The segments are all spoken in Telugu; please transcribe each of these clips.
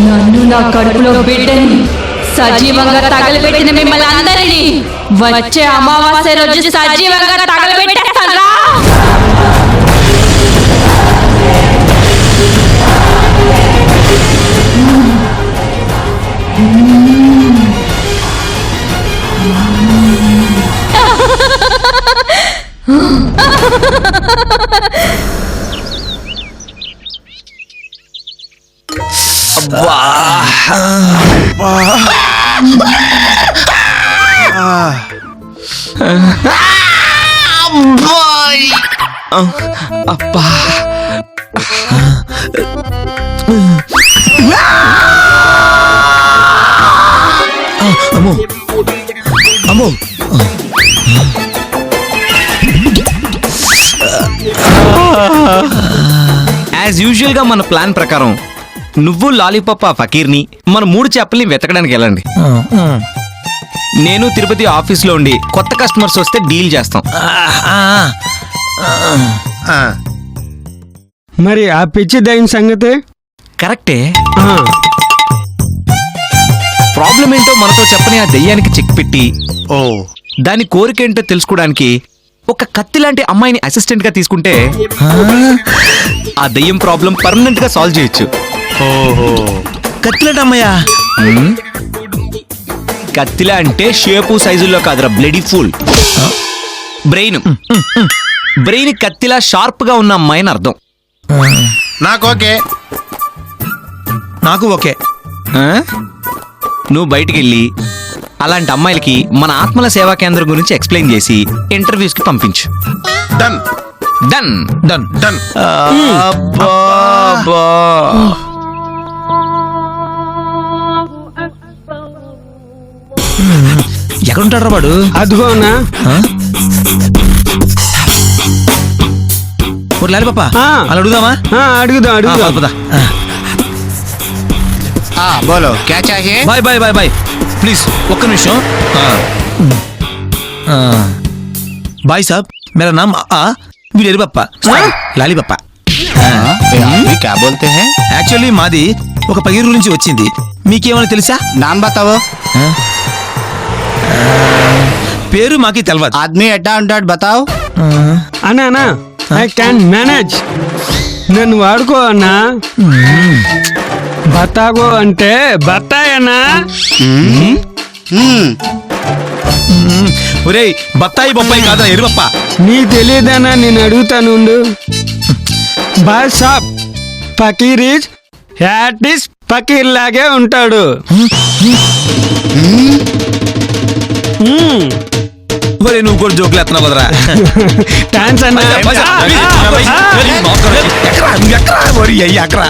నన్ను నా కడుపులో బిడ్డని సజీవంగా తగలబెట్టిన మిమ్మల్ని అందరినీ వచ్చే అమావాస్య రోజు సజీవంగా తగలబెట్టేస్తాను. అబ్బా అమ్మో అమ్మో యాజ్ యూజువల్ గా మన ప్లాన్ ప్రకారం నువ్వు లాలీపాప్ ఆ ఫకీర్ని మన 3 చేపల్ని వెతకడానికి వెళ్ళండి. నేను తిరుపతి ఆఫీస్లో ఉండి కొత్త కస్టమర్స్ వస్తే డీల్ చేస్తాం. మరి ఆ పిచ్చి దైన సంగతే కరెక్టే. ప్రాబ్లం ఏంటో మనతో చెప్పని ఆ దెయ్యానికి చెక్ పెట్టి దాని కోరికేంటో తెలుసుకోవడానికి ఒక కత్తి లాంటి అమ్మాయిని అసిస్టెంట్ గా తీసుకుంటే ఆ దెయ్యం ప్రాబ్లం పర్మనెంట్ గా సాల్వ్ చేయొచ్చు. కత్తిలాంటి అమ్మాయా? కత్తిలా అంటే షేపు సైజుల్లో కాదురా, బ్లడీ ఫుల్. బ్రెయిన్ కత్తిలా షార్ప్ గా ఉన్న అమ్మాయిని అర్థం. నాకు ఓకే. నువ్వు బయటికి వెళ్ళి అలాంటి అమ్మాయిలకి మన ఆత్మల సేవా కేంద్రం గురించి ఎక్స్ప్లెయిన్ చేసి ఇంటర్వ్యూస్ కి పంపించు. Done done done done. ఎక్కడుంటాడు వాడు? అదిగోనా లాలిపాప అలా అడుగుదామా? అడుగుదాం అడుగుదాం. बोलो क्या चाहिए? Bye bye bye bye please ఒక్క నిమిషం. బాయ్ సాబ్ मेरा नाम వీలేరు పప్ప లాలిపప్ప. क्या बोलते हैं? యాక్చువల్లీ మాది ఒక పగిరు నుంచి వచ్చింది. మీకేమైనా తెలుసా? नाम बताओ. పేరు మాకి తెలియదు. आदमी अड्डा अंडा बताओ. అన్నా ఐ క్యాన్ మేనేజ్. నన్ను వాడుకో అన్నా. బతాగో అంటే బత్తాయనా? ఒరేయ్ బత్తాయి బొప్పాయి కాదా ఎరుపప్ప. నీ తెలియదనా, నేను అడుగుతాను. Bye Saab Fakir is హ్యాటిస్ Fakir లాగే ఉంటాడు. ఒరే నువ్వు కూడా జోకులు ఎత్తనా కదరా. థ్యాంక్స్ అన్నా. ఎక్కరా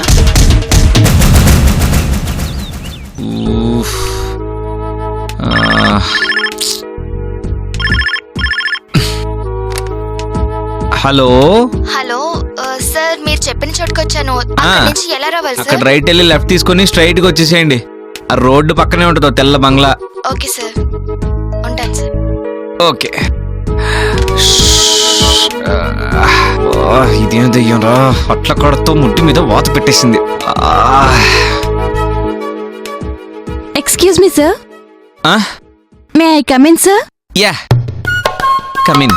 హలో హలో సార్, మీరు చెప్పిన చోటుకు వచ్చాను. అక్కడి నుంచి ఎలా రావాలి అక్కడ సార్? రైట్ వెళ్ళి లెఫ్ట్ తీసుకొని స్ట్రైట్ గా వచ్చేసేయండి. ఆ రోడ్డు పక్కనే ఉంటుందో తెల్ల బంగ్లా. ఓకే సార్, ఉంటాను సార్. ఓకే. ఇదేం దెయ్యం రా, అట్ల కడతో ముట్టి మీద వాత పెట్టేసింది. Excuse me sir, may I come in sir? Yeah come in.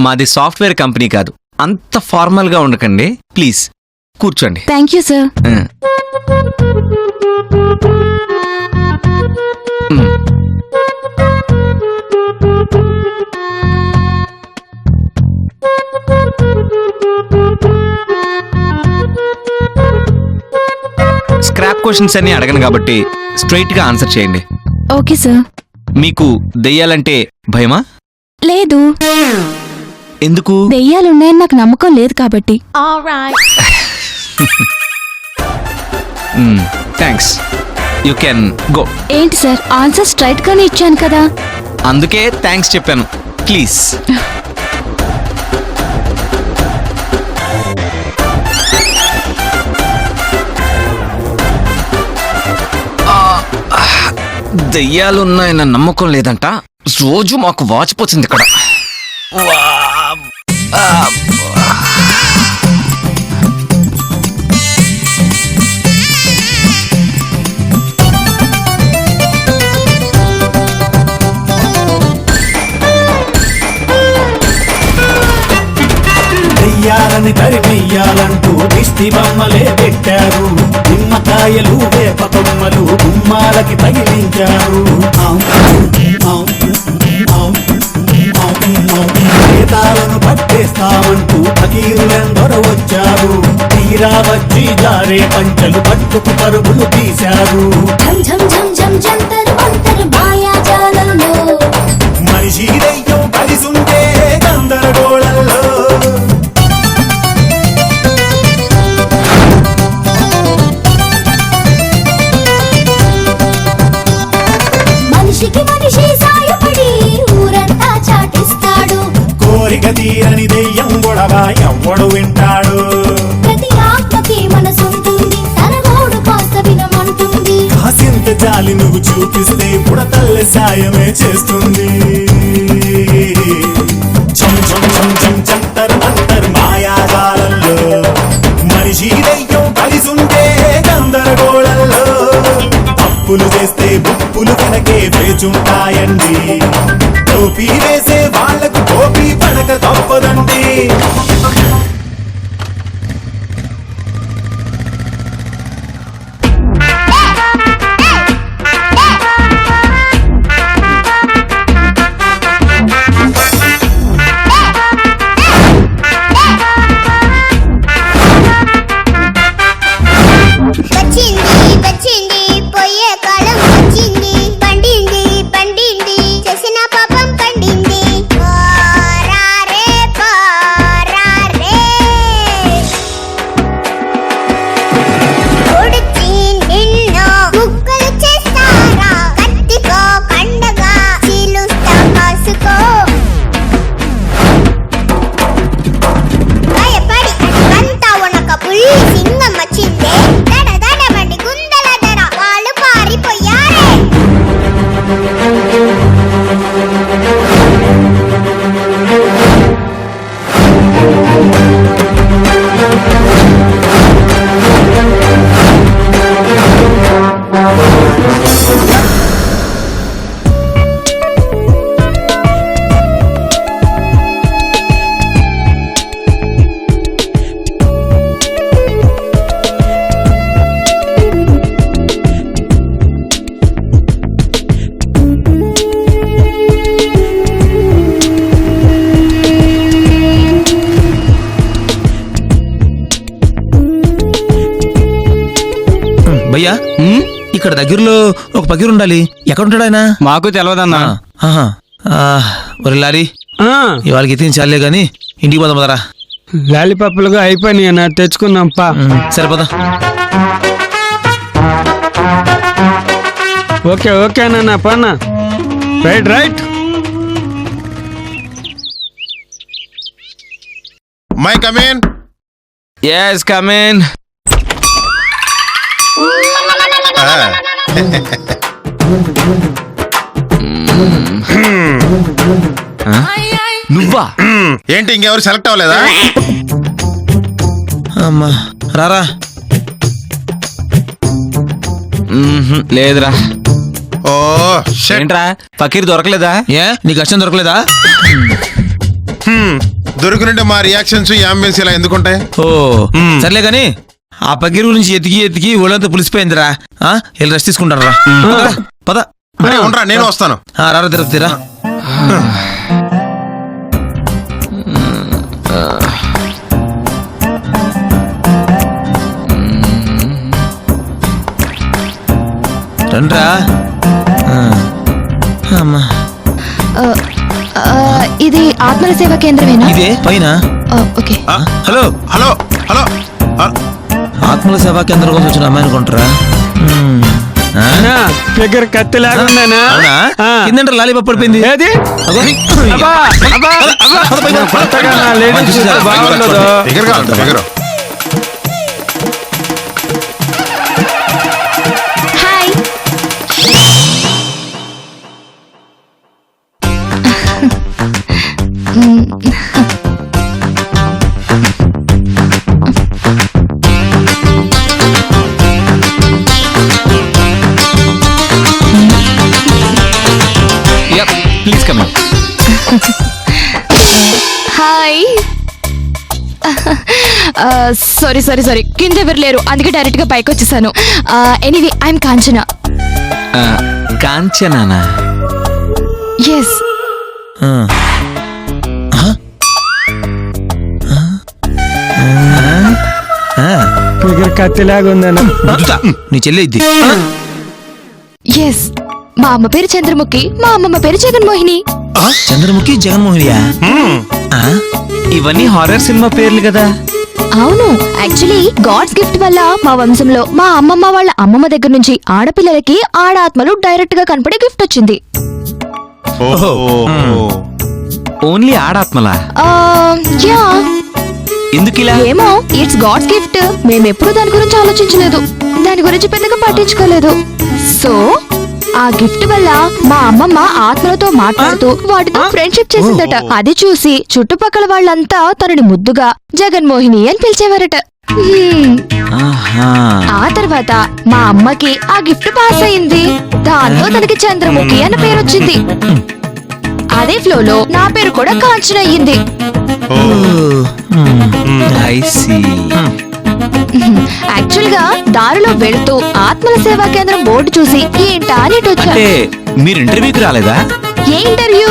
మాది సాఫ్ట్వేర్ కంపెనీ కాదు, అంత ఫార్మల్ గా ఉండకండి ప్లీజ్. కూర్చోండి. Thank you sir. Scrap questions అన్ని అడగను కాబట్టి స్ట్రైట్ గా ఆన్సర్ చేయండి. Okay sir. మీకు దెయ్యాలంటే భయమా? లేదు. ఎందుకు? దెయ్యాలున్నాయని నాకు నమ్మకం లేదు కాబట్టి. థ్యాంక్స్. You can go. ఏంటి సార్ ఆన్సర్ స్ట్రైట్ గానే ఇచ్చాను కదా. అందుకే థ్యాంక్స్ చెప్పాను. ప్లీజ్. దెయ్యాలున్నాయన్న నమ్మకం లేదంట. రోజు మాకు వాచిపోతుంది ఇక్కడ. దెయ్యాలని తరిమెయ్యాలంటూ దిష్టి బొమ్మలే పెట్టారు. నిమ్మకాయలు వేప కొమ్మలు గుమ్మాలకి తగిలించారు. నేతాలను పట్టేస్తామంటూ ఫకీరులెందరో వచ్చారు. తీరా వచ్చి జారే పంచలు పట్టుకు పరుగులు తీశారు. మనిషి దెయ్యం కలిసుంటే గందరగోళంలో మనిషికి మనిషి సాయపడి ఊరంతా చాటిస్తాడు. కోరిక తీరని దెయ్యం గొడవ ఎవ్వడు వింటాడు. ప్రతి ఆత్మకి మనసుంటుంది, తన గోడు కాస్త వినమంటుంది. కాసింత జాలి నువ్వు చూపిస్తే బుడతల్లి సాయమే చేస్తుంది. చం చం చం చం చంతర్ మంతర్ మాయాజాలంలో మనిషి దెయ్యం కలిసుంటే గందరగోళంలో తప్పులు చేస్తే బుప్పులు కనకే వేచుంటాయండి. టోపీ వేసే వాళ్లకు టోపీ పడక తప్పదండి. వచ్చింది వచ్చింది పోయే కాలం వచ్చింది. పండింది పండింది చేసిన పాపం పండింది. పోరారే పోరారే కొడిచి నిన్ను ముక్కలు చేస్తారా. కత్తికో కండగా చీలుస్తా కాసుకో. భయపడి అడిగంతా ఉనక పుల్లి సింగం వచ్చిందే. దడ దడబడి గుందల దర వాళ్ళు పారిపోయారే. భయ్యా ఇక్కడ దగ్గరలో ఒక పకీరు ఉండాలి. ఎక్కడ ఉంటాడు ఆయన? మాకు తెలియదన్నా. ఒరే లారీ, ఆ, ఇవాళకి ఎత్తించాలే గాని ఇంటికి పోదాం పదరా. లాలీపాప్లుగా అయిపోయినాయి అన్న, తెచ్చుకుందాం పా. సరే పద. ఓకే ఓకేనా పన్నా. Right right. May come in. Yes, come in. నువ్వా? ఏంటి ఇంకెవరు సెలెక్ట్ అవ్వలేదా? అమ్మా రారా. లేదురా. Oh shit. ఏంట్రా ఫకీర్ దొరకలేదా? ఏ నీకు అష్టం దొరకలేదా? దొరికినంటే మా రియాక్షన్స్ ఈ అంబియన్స్ ఇలా ఎందుకుంటాయి? ఓ సర్లే గాని ఆ పకీరు గురించి ఎతికి ఎతికి ఒళ్ళంతా పులిసిపోయిందిరా. వెళ్ళి రెస్ట్ తీసుకుంటారా. పద. అరే ఉండరా, నేను వస్తాను. రారా తిరుపతిరా. రండ్రా. అమ్మా ఇది ఆత్మల సేవా కేంద్రమేనా? ఇదే పైన. ఓకే. Hello hello hello. ఆత్మల సేవా కేంద్రం కోసం వచ్చిన అమ్మాయి అనుకుంటారా? అన్నా ఫిగర్ కత్తి లాగుందనా అవునా ఆ. కింద లాలీపాప్ పడిపోయింది ఏది అగో. అబ్బా, అబ్బా, అబ్బా. కొత్తగా నా లేడీస్ చూస్తే బాగుండదు. దగ్గర కావాలి దగ్గర hi please come hi sorry sorry sorry కింద ఎవరు లేరు అందుకే డైరెక్ట్ గా పైకి వచ్చేసాను ఎనీవే ఐఎమ్ కాంచన కాంచనానా ఎస్ ఆ. ఆ? ఆ. ఫిగర్ కత్తి లాగుందనా గుద్దుతా. నీ చెల్లి ఇది ఎస్ మా అమ్మ పేరు చంద్రముఖి మా అమ్మమ్మ పేరు జగన్మోహిని చంద్రముఖి జగన్మోహనియా ఆ? ఇవన్నీ హారర్ సినిమా పేర్లు కదా. అవును యాక్చువల్లీ గాడ్స్ గిఫ్ట్ వల్ల మా వంశంలో మా అమ్మమ్మ వాళ్ళ అమ్మమ్మ దగ్గర నుంచి ఆడపిల్లలకి ఆడాత్మలు డైరెక్ట్ గా కనపడే గిఫ్ట్ వచ్చింది ఓన్లీ ఆడాత్మలా? యా ఎందుకు ఇలా? ఏమో ఇట్స్ గాడ్స్ గిఫ్ట్ మేమెప్పుడు దాని గురించి ఆలోచించలేదు దాని గురించి పెద్దగా పట్టించుకోలేదు సో ఆ గిఫ్ట్ వల్ల మా అమ్మమ్మ ఆత్మలతో మాట్లాడుతూ వాటితో ఫ్రెండ్షిప్ చేసిందట అది చూసి చుట్టుపక్కల వాళ్ళంతా తనని ముద్దుగా జగన్మోహిని అని పిలిచేవారట ఆహా. ఆ తర్వాత మా అమ్మకి ఆ గిఫ్ట్ పాస్ అయింది దాంతో తనకి చంద్రముఖి అన్న పేరు వచ్చింది అదే ఫ్లోలో నా పేరు కూడా కాంచన అయ్యింది I see. యాక్చువల్ గా దారిలో వెళుతూ ఆత్మల సేవా కేంద్రం బోర్డు చూసి ఏంటా అని ఇటు వచ్చా అంటే మీరు ఇంటర్వ్యూకి రాలేదా? ఏ ఇంటర్వ్యూ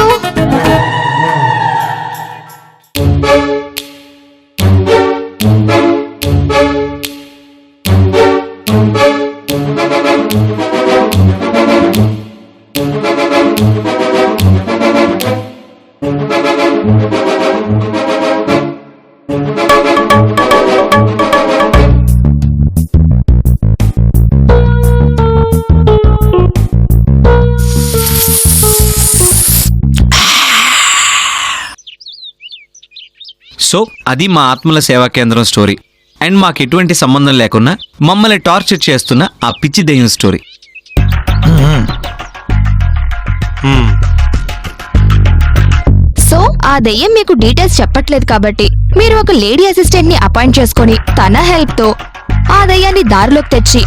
సో అది మా ఆత్మల సేవా కేంద్రం స్టోరీ అండ్ మాకు ఎటువంటి సంబంధం లేకున్నా మమ్మల్ని టార్చర్ చేస్తున్న ఆ పిచ్చి దెయ్యం స్టోరీ. సో ఆ దెయ్యం మీకు డీటెయిల్స్ చెప్పట్లేదు కాబట్టి మీరు ఒక లేడీ అసిస్టెంట్ ని అపాయింట్ చేసుకొని తన హెల్ప్ తో ఆ దెయ్యాన్ని దారిలోకి తెచ్చి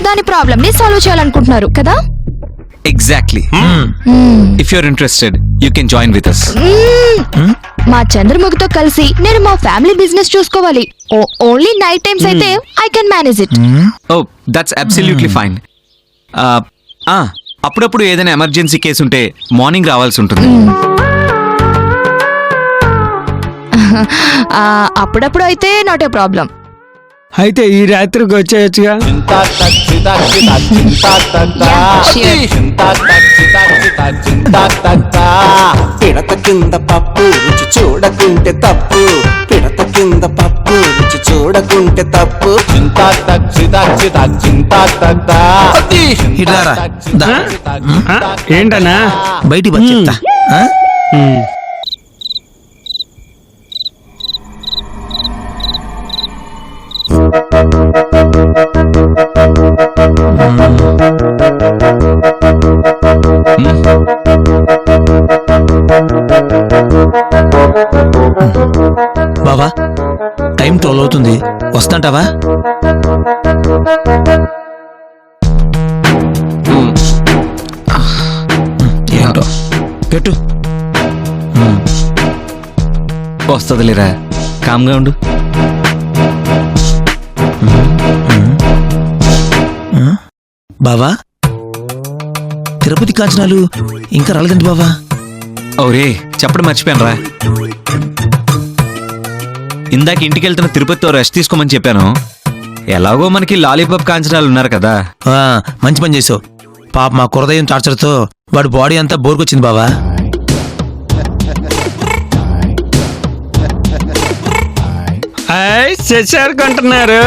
దాని ప్రాబ్లమ్ ని సాల్వ్ చేయాలనుకుంటున్నారు కదా exactly. If you're interested you can join with us. మా చంద్రముఖితో కలిసి నేను మా ఫ్యామిలీ బిజినెస్ చూసుకోవాలి ఓన్లీ నైట్ టైమ్స్ అయితే I can manage it oh that's absolutely fine. అప్పుడప్పుడు ఏదైనా ఎమర్జెన్సీ కేసు ఉంటే మార్నింగ్ రావాల్సి ఉంటుంది. అప్పుడప్పుడు అయితే నాట్ ఏ ప్రాబ్లం అయితే ఈ రాత్రికి వచ్చేయచ్చుగా పిడత కింద పప్పు రుచి చూడకుంటే తప్పు పిడత కింద పప్పు రుచి చూడకుంటే తప్పు ఇట్లారా దా. ఏంటన్నా బయటికి వచ్చి చెప్తా ఆ? బావా టైం 12 అవుతుంది వస్తాంటావా? ఏంటో పెట్టు. వస్తుందిలేరా, కామ్గా ఉండు. బావా తిరుపతి కాంచనాలు ఇంకా రాలేదండి బావా. ఓరే చెప్పడం మర్చిపోయాను రా. ఇందాక ఇంటికి వెళ్తున్న తిరుపతితో రెస్ట్ తీసుకోమని చెప్పాను. ఎలాగో మనకి లాలీపాప్ కాంచనాలు ఉన్నారు కదా. మంచి పని చేసావు. పాప మా కురదయం టార్చర్తో వాడి బాడీ అంతా బోర్కొచ్చింది బావా. చేశారు కొంటున్నారు.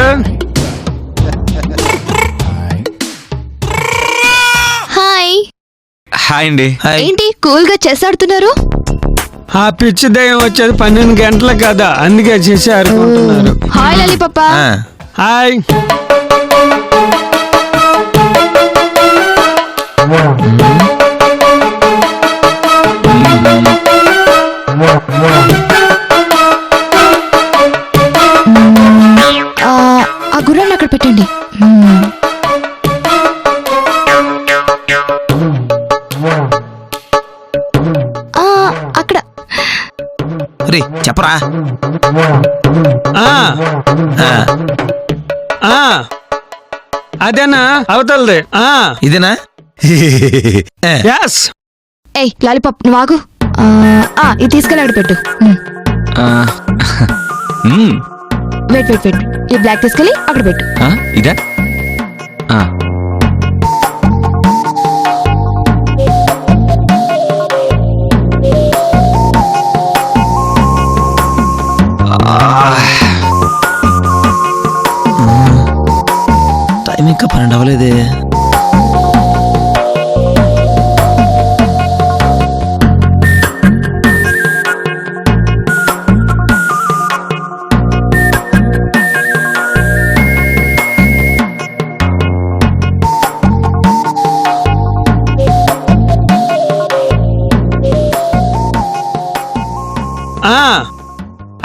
హాయ్ అండి. హాయ్. ఏంటి కూల్ గా చెస్ ఆడుతున్నారు? ఆ పిచ్చి దయ్యం వచ్చేది 12 గంటల కదా, అందుకే చేసి ఆడుకుంటున్నారు. హాయ్ లాలీపాప. ఆ, హాయ్. ఆ గుర్రాన్ని అక్కడ పెట్టండి. అక్కడ రే చెప్పరా. ఆ, ఆ, ఆ, అదేనా అవతలది. ఇదేనా? ఆ, ఎస్. ఏయ్ లాలీపాప్ నువ్వు ఆగు. ఇది తీసుకెళ్ళి అక్కడ పెట్టు. ఆ, మ్మ్. వెయిట్ వెయిట్ వెయిట్, ఈ బ్లాక్ తీసుకెళ్ళి అక్కడ పెట్టు. ఆ, ఇదా? ఆ. టైం ఇంకా 12 అవ్వలేదే.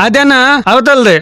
అదేనా అవతలది.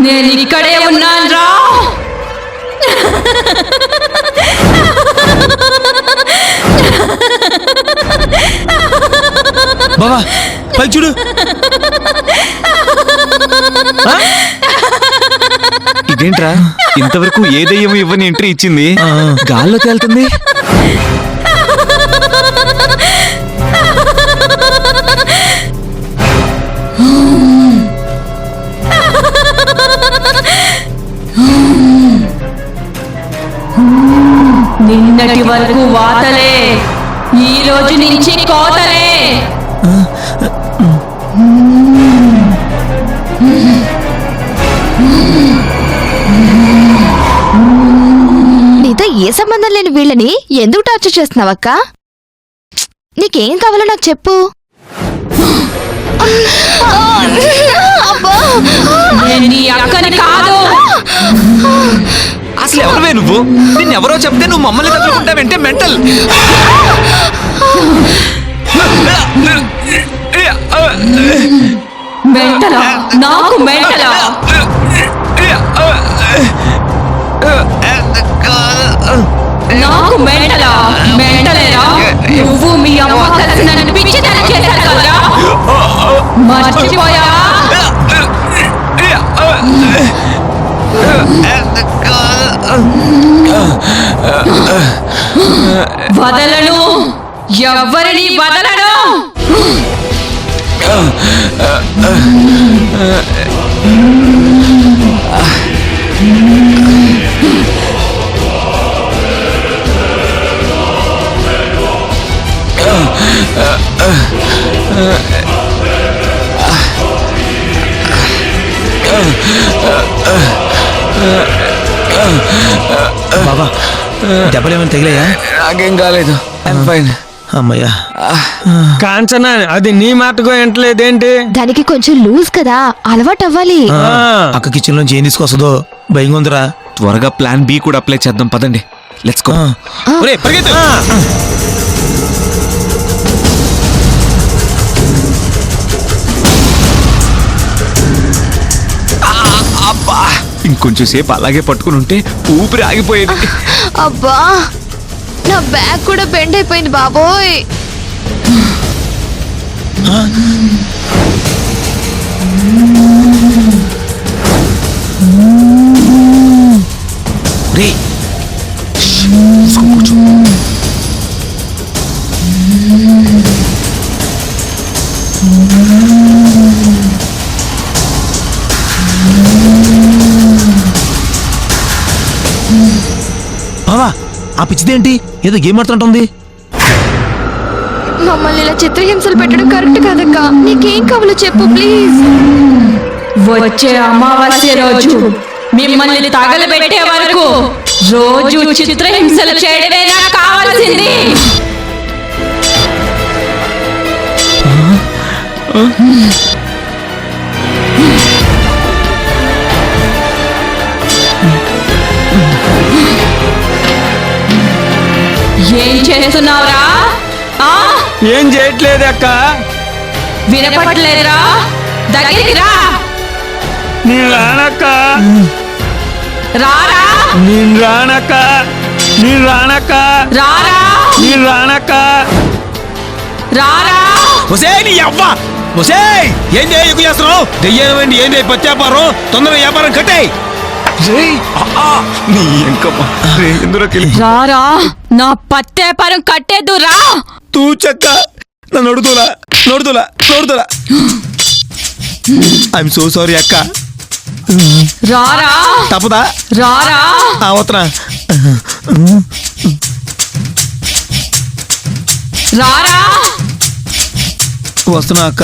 నేను ఇక్కడే ఉన్నాను రా. బాబా పై చూడు. ఇదేంట్రా ఇంతవరకు ఏ దెయ్యం ఇవ్వని ఎంట్రీ ఇచ్చింది, గాల్లో తేలుతుంది. నిన్నటి వరకు వాతలే, ఈ రోజు నుంచి కోతలే. నీతో ఏ సంబంధం లేని వీళ్ళని ఎందుకు టార్చర్ చేస్తున్నావక్క? నీకేం కావాలో నాకు చెప్పు. నేను నీ అక్కని కాదు. అసలు ఎవరివే నువ్వు? నిన్ను ఎవరో చెప్తే నువ్వు మమ్మల్ని తగులుకుంటావంటే మెంటల్. మెంటలా? నాకు మెంటలా? నాకు మెంటలా? మెంటలేరా? నువ్వు మీ అమ్మ కలిసి నన్ను పిచ్చిదాన్ని చేశారు కదరా, మర్చిపోయావా? వదలను, ఎవ్వరిని వదలను. బాబా దెబ్బలు ఏమైనా తగిలాయా? నాకేం కాలేదు. I'm fine. అమ్మయ్యా. కాంచనా అది నీ మాటకు వింటలేదేంటి? దానికి కొంచెం లూజ్ కదా, అలవాటు అవ్వాలి. అక్క కిచెన్ నుంచి ఏం తీసుకొస్తుందో భయంగా ఉందిరా. త్వరగా ప్లాన్ బి కూడా అప్లై చేద్దాం పదండి. Let's go. ఒరేయ్, పరిగెత్తు. అబ్బా, ఇంకొంచెం సేపు అలాగే పట్టుకుని ఉంటే ఊపిరి ఆగిపోయేది. అబ్బా, నా బ్యాగ్ కూడా బెండ్ అయిపోయింది బాబోయ్. రేయ్, బావా, ఆ పిచ్చిదేంటి ఏదో గేమ్ ఆడుతుంటుంది? మమ్మల్ని ఇలా చిత్రహింసలు పెట్టడం కరెక్ట్ కాదక్క. నీకేం కావాలో చెప్పు ప్లీజ్. వచ్చే అమావాస్య రోజు మిమ్మల్ని తగలబెట్టే వరకు రోజు చిత్రహింసలు చేయడమే నాకు కావాల్సింది. ఏం చేస్తున్నావురా? ఏం చేయట్లేదు అక్క. వినపట్లేదురా? దగ్గరికి రా. నేను రానక్క. రారా. నేను రానక్క. నేను రానక్క. రారా. నేను రానక్క. రారా. ఒసేయ్ నీ అవ్వ, ఒసేయ్ ఏం చేస్తున్నావు? దెయ్యం ఏంటి పత్యాపారం? తొందరగా వ్యాపారం కట్టేయ్. నీ ఎంకమ్మా రే, ఎందులోకెళ్ళి రారా, నా పత్తేపరం కట్టేద్దు రా. తూ చెక్క నా నడుతులా నడుతులా నడుతులా. ఐఎమ్ సో సారీ అక్క. రారా. తప్పదా? రారా. అవతరా. రారా. వస్తున్నా అక్క.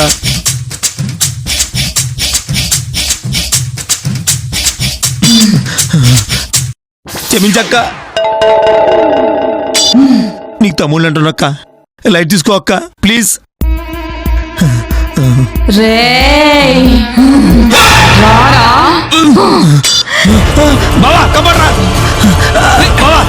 క్షమించక్క. నీకు తమ్ముళ్ళు అంటున్నాక్క. లైట్ తీసుకో అక్క ప్లీజ్. రేయ్, రారా. బావా కబడ్రా. బావా